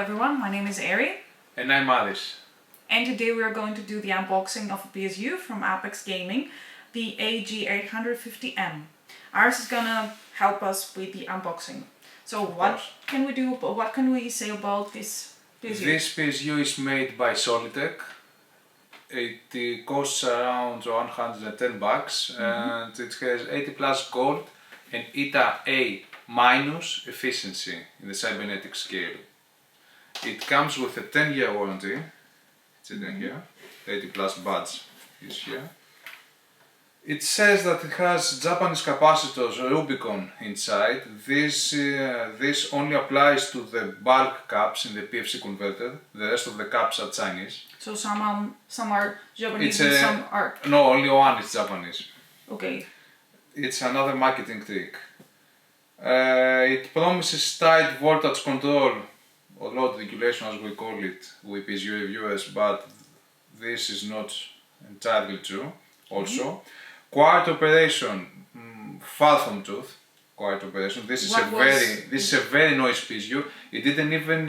everyone, my name is Ari. And I'm Aris. And today we are going to do the unboxing of a PSU from Apexgaming, the AG-850M. Aris is gonna help us with the unboxing. So what can we do, what can we say about this PSU? This PSU is made by Solitech. It costs around 110 bucks and it has 80 plus gold and ETA-A minus efficiency in the cybernetic scale. It comes with a 10-year warranty. It's in here. 80 plus badge is here. It says that it has Japanese capacitors Rubicon inside. This only applies to the bulk caps in the PFC converter. The rest of the caps are Chinese. So some are Japanese and some are... No, only one is Japanese. Okay. It's another marketing trick. It promises tight voltage control or load regulation, as we call it with PSU reviewers, but this is not entirely true. Also, quiet operation, far from truth. Quiet operation. This is a very noisy PSU. It didn't even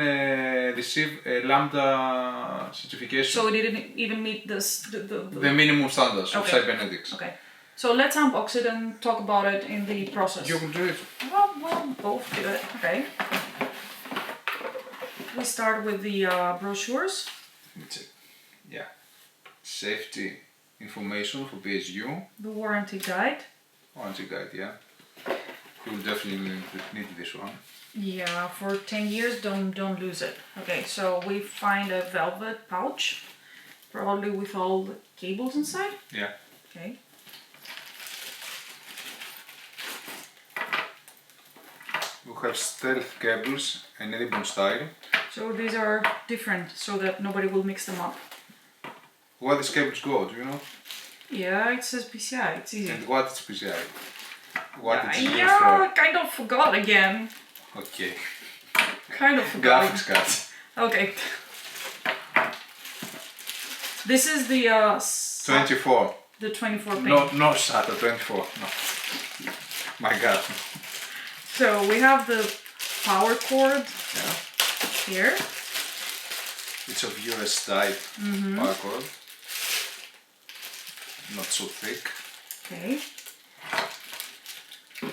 receive a lambda certification. So it didn't even meet the minimum standards of cybernetics. Okay. So let's unbox it and talk about it in the process. You can do it. Well, we'll both do it. Okay. We start with the brochures. Yeah. Safety information for PSU. The warranty guide. Warranty guide, yeah. You'll definitely need this one. Yeah, for 10 years, don't lose it. Okay, so we find a velvet pouch, probably with all the cables inside. Yeah. Okay. We have stealth cables and ribbon style. So these are different, so that nobody will mix them up. Where these cables go, do you know? Yeah, it says PCI, it's easy. And what is PCI? What it's used yeah, for? I kind of forgot again. Okay. Kind of forgot. Graphics cards. Okay. This is the 24. The 24 pin. No SATA 24. No. My God. So we have the power cord here. It's of US type power cord. Not so thick. Okay.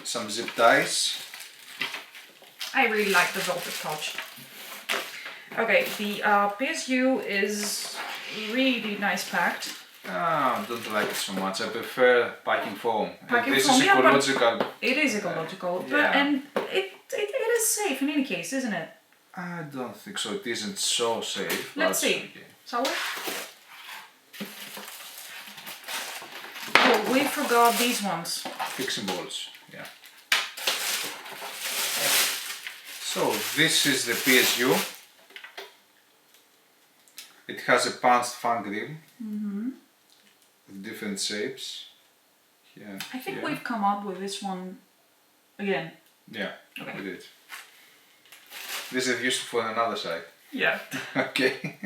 Some zip ties. I really like the velvet pouch. Okay, the PSU is really nice packed. Don't like it so much. I prefer packing foam. This is ecological. It is ecological, and it is safe in any case, isn't it? I don't think so. It isn't so safe. Let's see. Okay. Shall we? Oh, we forgot these ones. Fixing balls. Yeah. So this is the PSU. It has a punched fan grill with different shapes. Here, I think we've come up with this one again. Yeah, okay. We did. This is used for another side. Yeah. Okay.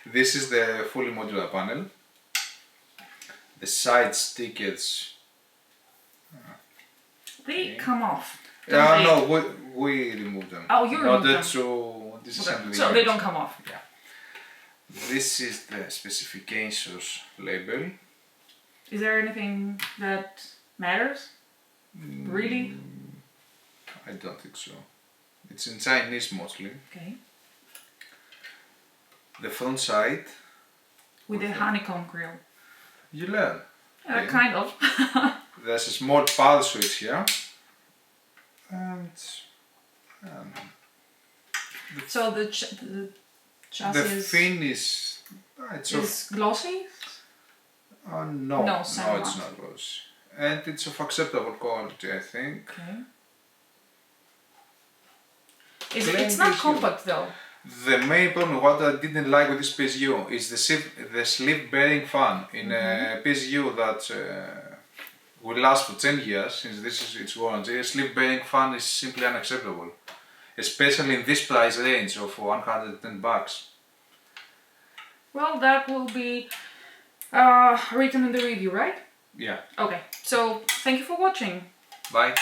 This is the fully modular panel. The side stickers. They come off. No, we removed them. Oh, you removed them. To disassemble So they don't come off. Yeah. This is the specifications label. Is there anything that matters? Really? I don't think so. It's in Chinese mostly. Okay. The front side. With a honeycomb grill. You learn. Kind of. There's a small power switch here. And so the chassis the fin is glossy? No, it's not glossy. And it's of acceptable quality, I think. Okay. It's not compact though. The main problem, what I didn't like with this PSU is the slip bearing fan. In a PSU that will last for 10 years, since this is its warranty, a slip bearing fan is simply unacceptable. Especially in this price range of 110 bucks. Well, that will be written in the review, right? Yeah. Okay, so thank you for watching. Bye.